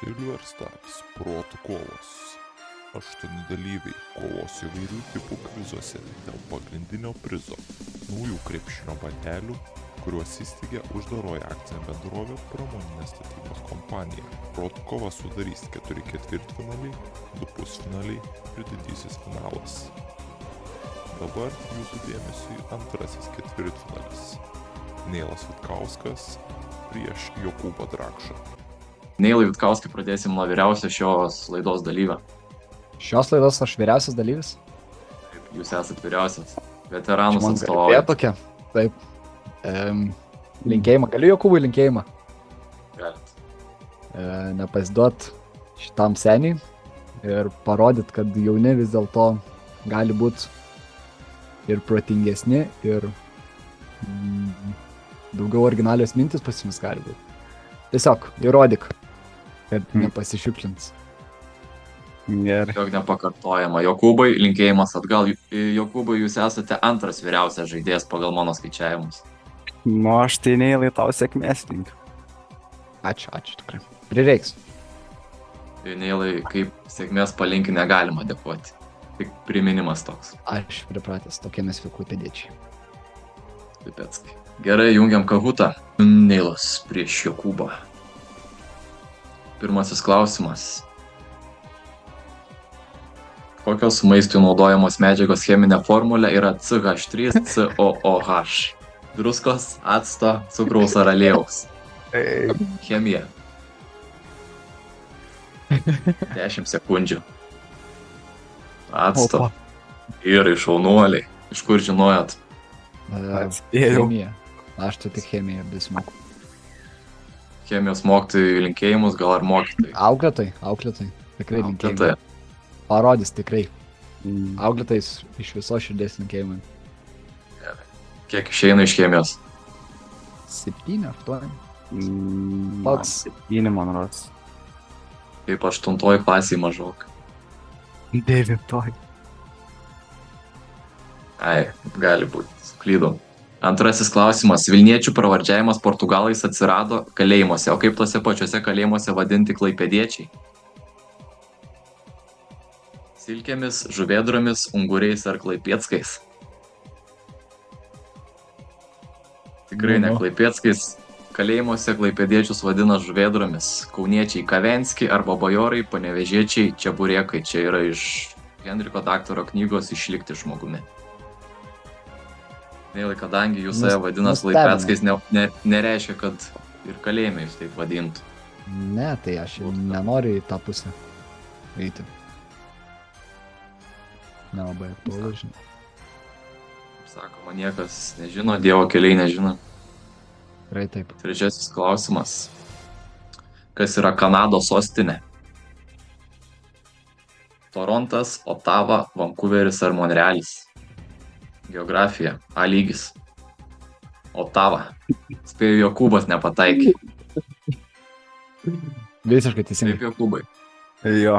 Silver Stars protų kovos. 8 dalyviai kovos įvairių tipų kvizuose dėl pagrindinio prizo – naujų krepšinio batelių, kuriuos įsteigė uždaroji akcinė bendrovė Pramoninės statybos kompanija. Protų kovą sudarys 4 ketvirtfinaliai, 2 pusfinaliai ir didysis finalas. Dabar jūsų dėmesiui antrasis ketvirtfinalis. Neilas Vitkauskas prieš Jokūbą Drakšą. Neilai Vitkauskai pradėsim nuo vyriausio šios laidos dalyvio. Šios laidos aš vyriausias dalyvis. Taip, jūs esat vyriausias. Veteranus Čia atstovaujat. tokia. Taip. Linkėjimą. Galiu Jokūbui linkėjimą. Galit. Nepasiduot šitam seniai ir parodyt, kad jauni vis dėlto gali būti ir protingesni, ir daugiau originalios mintis pas jumis gali būti. Tiesiog įrodyk, kad nepasišiukšlins. Gerai. Tiesiog nepakartojama. Jokūbai, linkėjimas atgal. Jokūbai, jūs esate antras vyriausias žaidėjas pagal mano skaičiavimus. Nu, aš tai Neilai tau sėkmės linkiu. Ačiū tikrai. Prireiks. Neilai, kaip sėkmės palinki negalima dėkoti. Tik priminimas toks. Aš pripratęs tokiamis vikutėdėčiai. Pipeckai. Gerai, jungiam Kahutą. Neilas prieš Jokūbą. Pirmasis klausimas. Kokios maistui naudojamos medžiagos cheminė formulė yra CH3COOH? Druskos, acto, cukraus ar aliejaus? Chemija. 10 sekundžių. Acto. Vyrai, šaunuoliai. Iš kur žinojot? Atspėjau. Chemija. Aš tai tik chemiją besimoku. Chemijos mokytojai linkėjimus, gal ar mokytojai? Auklėtai. Tikrai linkėjimai. Auklėtojai. Parodys tikrai. Auklėtais iš viso širdies linkėjimai. Kiek išeina iš chemijos? 7, 8. Pats. 7, man rodos. Kaip 8 klasiai mažok. 9. Ai, gali būti. Suklydau. Antrasis klausimas. Vilniečių pravardžiavimas portugalais atsirado kalėjimuose. O kaip tose pačiose kalėjimuose vadinti klaipėdiečiai? Silkėmis, žuvėdromis, unguriais ar klaipėckais? Tikrai ne klaipėckais. Kalėjimuose klaipėdiečius vadina žuvėdromis. Kauniečiai Kavenski arba bajorai, panevėžiečiai Čeburėkai. Čia yra iš Henriko daktaro knygos Išlikti žmogumi. Neilai, kadangi jūs save vadinat Laipeckais, nereiškia, kad ir kalėjime jūs taip vadintų. Ne, tai aš nenoriu į tą pusę eiti. Nelabai aktualu, žinai. Sakoma, niekas nežino, Dievo keliai nežino. Tikrai taip. Trečiasis klausimas. Kas yra Kanados sostinė? Torontas, Otava, Vankuveris ar Monrealis? Geografija. A lygis. Otava. Spėju, Jokūbas nepataikė. Visiškai teisingai. Taip, Jokūbai. Jo.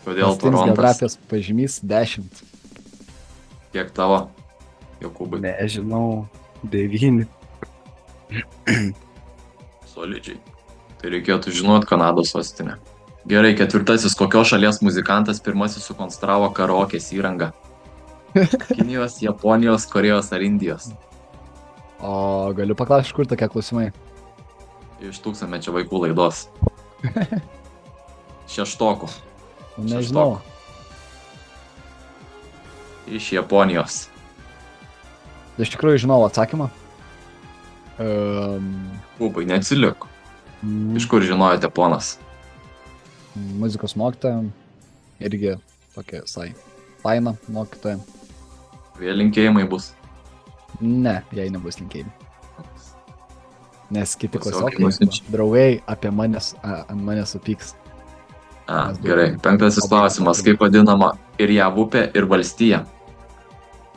Kodėl Pastinis Torontas? geografijos pažymys 10. Kiek tavo, Jokūbai? Nežinau. 9. Solidžiai. Tai reikėtų žinot Kanados sostinę. Gerai, ketvirtasis. Kokios šalies muzikantas pirmasis sukonstravo karaokės įrangą? Kinijos, Japonijos, Korejos ar Indijos? O galiu paklausti, iš kur tokie klausimai? Iš Tūkstantmečio vaikų laidos. Šeštokų. Nežinau. Iš Japonijos. Iš tikrųjų žinau atsakymą. Kubai, neatsilik. Iš kur žinojote, ponas? Muzikos mokytoja. Irgi tokia visai faina mokytoja. Vėl linkėjimai bus. Ne, jai nebus linkėjimai. Nes kiti Klasiokai klasiokai, nusiunčia. draugai apie ant mane supyks. Gerai, penktasis klausimas. Kaip vadinama ir JAV upė, ir valstija?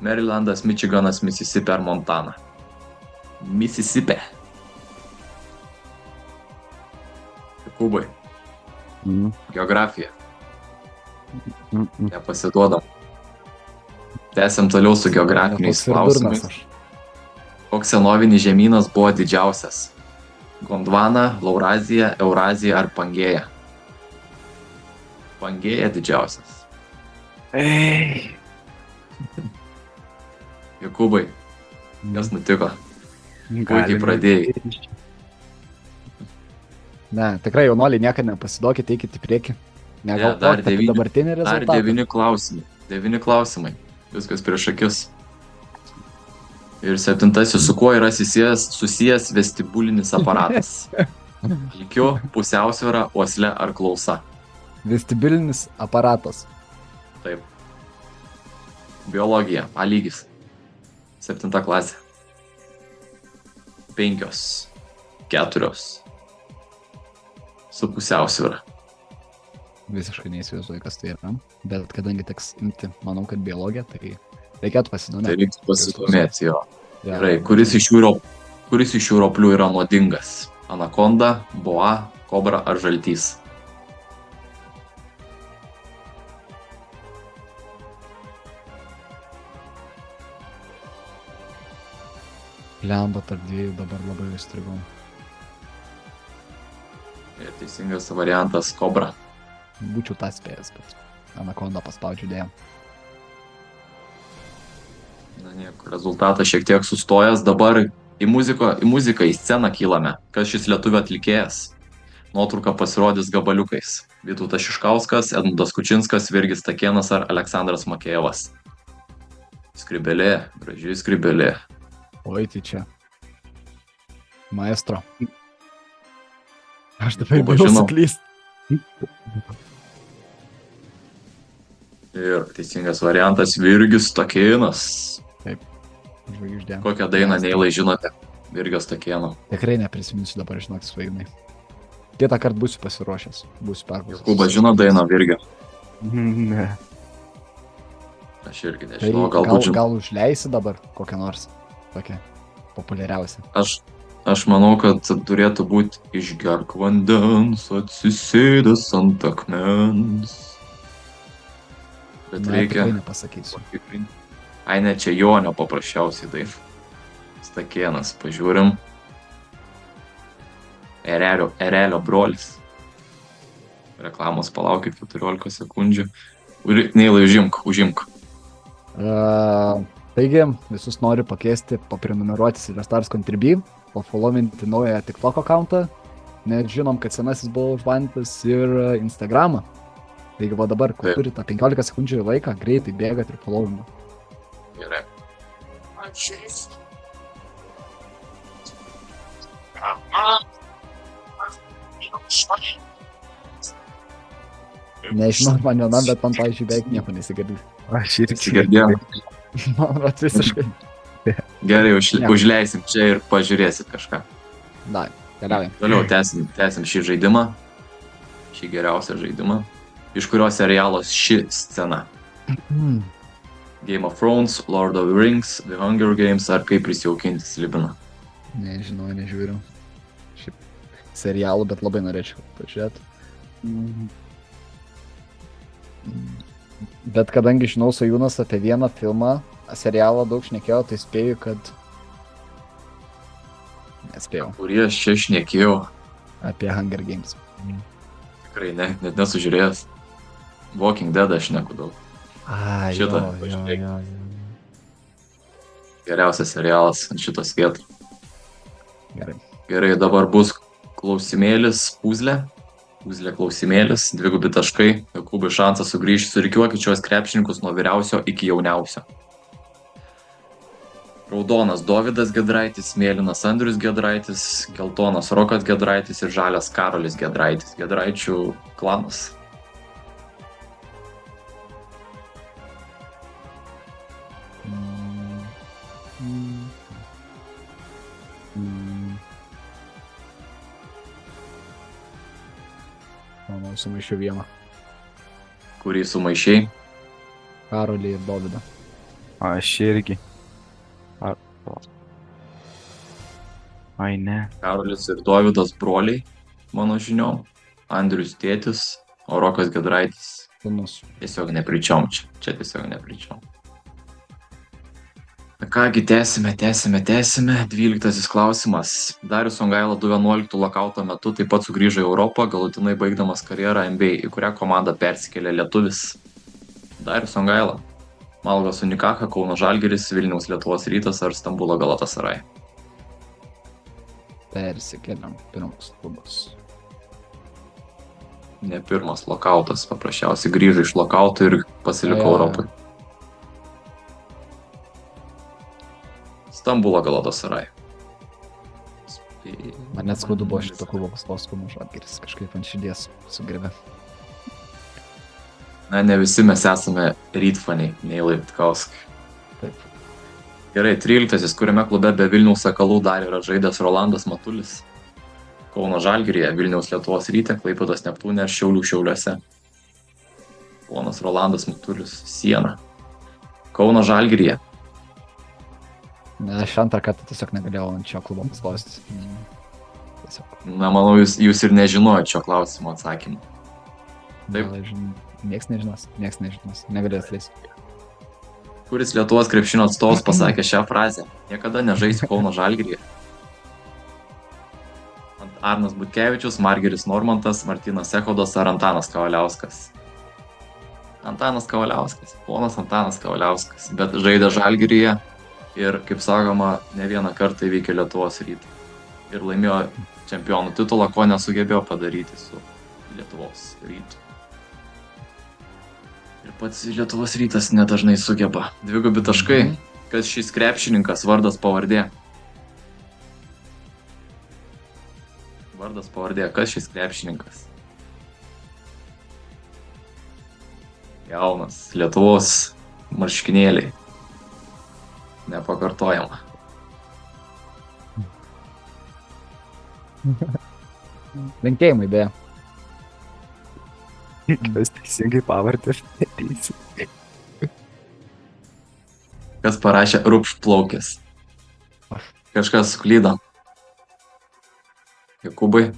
Marylandas, Michiganas, Mississippi ar Montana? Mississippi. Kubai. Geografija. Nepasiduodam. Tęsiam toliau su geografiniais Toks ir durnas klausimais. aš. Koks senovinis žemynas buvo didžiausias? Gondvana, Laurazija, Eurazija ar Pangėja? Pangėja didžiausias. Ei. Jokūbai, kas nutiko? Galime pradėjai. grįžti. Ne, tikrai jaunoliai niekada nepasiduokit, eikit į priekį. dar Negalvokit apie devyni- dabartinį Dar rezultatą. 9 klausimai. 9 klausimai. Viskas prieš akis. Ir 7. Su kuo yra susijęs vestibulinis aparatas? Lygiu, pusiausvėra, uoslė ar klausa? Vestibulinis aparatas. Taip. Biologija. A lygis. 7 klasė. 5. 4. Su pusiausvėra. Visiškai neįsivaizduoju, kas tai yra. Bet kadangi teks imti, manau, kad biologija, tai reikėtų Tai pasidomėti. reiktų pasidomėti jo. Ja. Gerai, kuris iš jų roplių yra nuodingas? Anakonda, boa, kobra ar žaltys? Lemba tarp dviejų dabar labai įstrigau. Ir teisingas variantas kobra. Būčiau tą spėjęs, bet anakondą paspaudžiu dėją. Na nieko, rezultatas šiek tiek sustojęs. Dabar į muziką, į sceną kylame. Kas šis lietuvių atlikėjas? Nuotrauka pasirodys gabaliukais. Vytautas Šiškauskas, Edmundas Kučinskas, Virgis Takėnas ar Aleksandras Makėjevas? Skribelė, gražiai skribelė. Oi, tai čia. Maestro. Aš dabar Jokūbas bijau žino. suklyst. Ir teisingas variantas Virgis Takėnas. Žvaigždė. Kokią dainą neilai žinote? Virgis Takėno. Tikrai neprisiminsiu dabar, žinok, svaiginai. Kitą kartą būsiu pasiruošęs. Būsiu perklausęs. Jokūbas žino dainą Virgio. Ne. Aš irgi Tai nežinau, galbūt žinau. gal užleisi dabar kokią nors tokią populiariausią. Aš manau, kad turėtų būti išgerk vandens, atsisėdęs ant akmens. Bet Na, reikia tikrai nepasakysiu. patikrinti. Ai, ne, čia Jonio paprasčiausiai daina. Stakėnas, pažiūrim. Erelio brolis. Reklamos palaukit 14 sekundžių. Neilai, užimk. Taigi, visus noriu pakviesti, paprenumeruoti Silvestars Contribui, pafollowinti naują TikTok accountą, nes žinom, kad senasis buvo užbandytas ir Instagramą. Taigi va dabar, kol Taip. turite 15 sekundžių laiką, greitai bėgat ir followinat. Gerai. Nežinau, ar man viena, bet man, pavyzdžiui, beveik nieko nesigirdi. Aš irgi Įsigirdėjom. Man vat visiškai. Gerai, Ne. užleisim čia ir pažiūrėsit kažką. Da, keliaujam. Toliau tęsim šį žaidimą. Šį geriausią žaidimą. Iš kurio serialo ši scena? Game of Thrones, Lord of the Rings, The Hunger Games ar kaip prisijaukinti Slibiną? Nežinau, nežiūriu. Šiaip serialų, bet labai norėčiau pažiūrėti. Bet kadangi žinau, Sajūnas apie vieną filmą, serialą daug šnekėjo, tai spėju, kad... Nespėjau. Kurį aš čia šnekėjau? Apie Hunger Games. Tikrai ne, net nesužiūrėjęs. Walking Dead aš šneku daug. A, Šitą pažiūrėk. Geriausias serialas ant šitos vietos. Gerai. Gerai, dabar bus klausimėlis, puzlė. Puzlė klausimėlis, 2 taškai. Jokūbai šansas sugrįžti, surikiuokit šios krepšininkus nuo vyriausio iki jauniausio. Raudonas Dovydas Giedraitis, mėlynas Andrius Giedraitis, geltonas Rokas Giedraitis ir žalias Karolis Giedraitis. Giedraičių klanas. Manau, sumaišiu vieną. Kurį sumaišiai? Karolį ir Dovydą. Aš irgi. Ai ne. Karolis ir Dovydas broliai, mano žiniom. Andrius tėtis, o Rokas Giedraitis Sūnus. tiesiog nepričiom čia. Čia tiesiog nepričiom. Kągi, tęsime. 12 klausimas. Darius Songaila 2011 lokauto metu taip pat sugrįžo į Europą, galutinai baigdamas karjerą NBA, į kurią komandą persikėlė lietuvis. Darius Songaila. Malagos Unikaha, Kauno Žalgiris, Vilniaus Lietuvos Rytas ar Stambulo Galatasaray. Persikėliam pirmus klubus. Ne pirmas lokautas, paprasčiausiai grįžo iš lokauto ir pasiliko Jo. Europai. Stambulo Galatasaray. Man net skaudu buvo šito klubo paspausti Kauno Žalgiris, kažkaip ant širdies sugribė. Na, ne visi mes esame rytfaniai, Neilai Vitkauskai. Taip. Gerai, 13. Kuriame klube be Vilniaus Sakalų dar yra žaidęs Rolandas Matulis? Kauno Žalgiryje, Vilniaus Lietuvos Ryte, Klaipėdos Neptūne ar Šiaulių Šiauliuose. Ponas Rolandas Matulis, Siena. Kauno Žalgiryje. Ne, aš antrą kartą tiesiog negalėjau ant šio klubo paspausti. Tiesiog. Na, manau, jūs ir nežinojot šio klausimo atsakymą. Taip. Niekas nežinos, negalės leisti. Kuris Lietuvos krepšinio atstovas pasakė šią frazę? Niekada nežaisiu Kauno Žalgiryje. Arnas Butkevičius, Margeris Normantas, Martynas Echodas ar Antanas Kavaliauskas. Antanas Kavaliauskas, ponas Antanas Kavaliauskas, bet žaidė Žalgiryje ir, kaip sakoma, ne vieną kartą įveikė Lietuvos Rytą. Ir laimėjo čempionų titulą, ko nesugebėjo padaryti su Lietuvos Rytu. Ir pats Lietuvos Rytas nedažnai sugeba. 2 taškai. Kas šis krepšininkas, vardas pavardė? Vardas pavardė, kas šis krepšininkas? Jaunas, Lietuvos marškinėliai. Nepakartojama. Linkėjimai, beje. Kas teisingai pavartė, neteisingai. Kas parašė rupšplaukis? Kažkas suklydo. Jokūbai?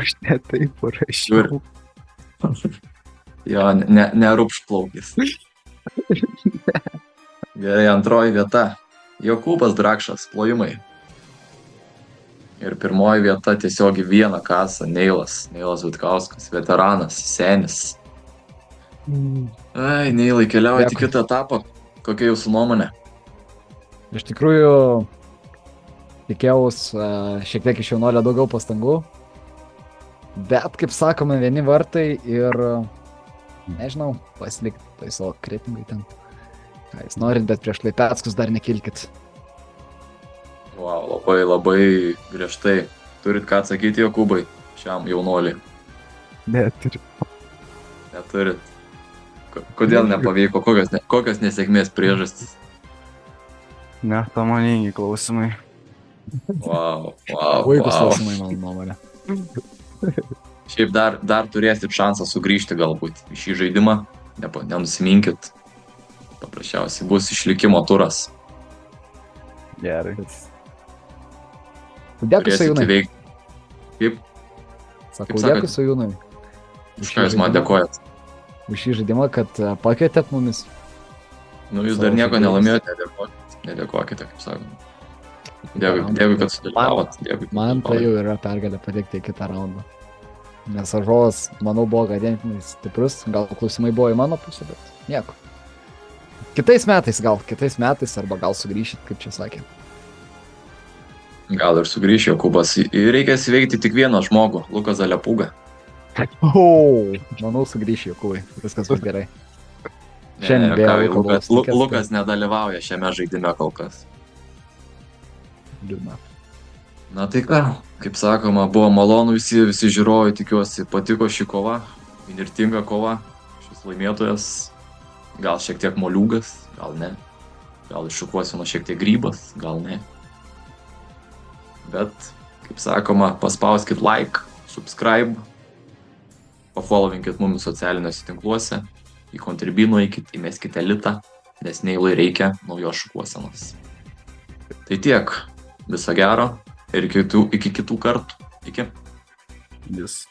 Aš ne taip parašiau. Jo, ne rupšplaukis. Gerai, antroji vieta. Jokūbas Drakšas, plojimai. Ir pirmoji vieta tiesiog į vieną kasą, Neilas Vitkauskas, veteranas, senis. Ai, Neilai, keliaujate į kitą etapą. Kokia jūsų nuomonė? Iš tikrųjų, tikėjaus šiek tiek iš jaunolio daugiau pastangų, bet, kaip sakome, vieni vartai ir, nežinau, pasilikti tai savo kretingai ten. Ką jūs norit, bet prieš Klaipėdskus dar nekilkit. Wow, labai griežtai. Turit ką atsakyti, Jokūbai, šiam jaunoliui? Neturiu. Neturit. Kodėl nepavyko? Kokios nesėkmės priežastys? Nesąmoningi klausimai. Wow. Puikus klausimai, mano nuomonė. Šiaip dar turėsit šansą sugrįžti galbūt į šį žaidimą. Nenusiminkit. Paprasčiausiai bus išlikimo turas. Gerai. Dėkui, Sajūnai. Kaip? Sakau, Kaip sakot? dėkui, Sajūnai. Už ką jūs man dėkojat? Už šį žaidimą, kad pakvietėt mumis. Nu, jūs Savo dar nieko žaidėjus. nelaimėjot, nedėkokite, kaip sakoma. Dėkui, kad sudalyvavot. Man tai jau yra pergalė patekti į kitą raundą. Nes Ažovas, manau, buvo ganėtinai stiprus. Gal klausimai buvo į mano pusę, bet nieko. Kitais metais arba gal sugrįšit, kaip čia sakė. Gal ir sugrįš Jokūbas. Ir reikės įveikti tik vieną žmogų, Lukas Zalepūga. Manau, sugrįš Jokūbai. Viskas bus gerai. Ne, Šiandien ką, beje, Lukas buvo sutikęs, Lukas nedalyvauja šiame žaidime kol kas. Liūdna. Na tai ką, kaip sakoma, buvo malonu visi žiūrovai, tikiuosi, patiko ši kova, įnirtinga kova, šis laimėtojas, gal šiek tiek moliūgas, gal ne, gal iš šukuosino šiek tiek grybas, gal ne. Bet, kaip sakoma, paspauskit like, subscribe, pafollowinkit mumis socialiniuose tinkluose, į Contribino eikit, įmeskite litą, nes Neilai reikia naujos šukuosenos. Tai tiek, viso gero ir iki kitų kartų. Iki. Jis.